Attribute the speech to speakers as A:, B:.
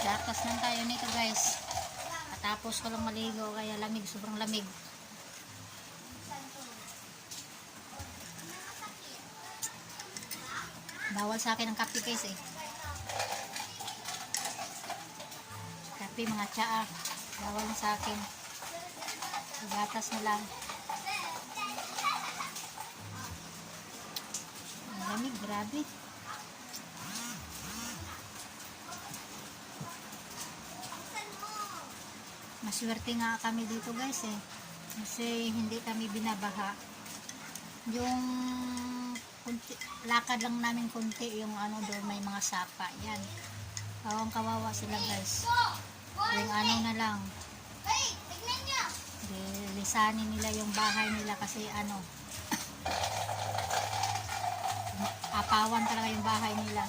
A: Gatas lang tayo nito guys. Tapos ko lang maligo kaya lamig, sobrang lamig. Bawal sa akin ang kape guys eh. Kape, mga tsaa. Bawal na sa akin. Gatas na lang. Ang lamig, grabe. Maswerte nga kami dito guys eh. Kasi hindi kami binabaha. Yung kunti, lakad lang namin kunti, yung ano doon may mga sapa. Yan. Kawang kawawa sila guys. Yung ano na lang. Lisanin nila yung bahay nila kasi ano. Apawan talaga yung bahay nila.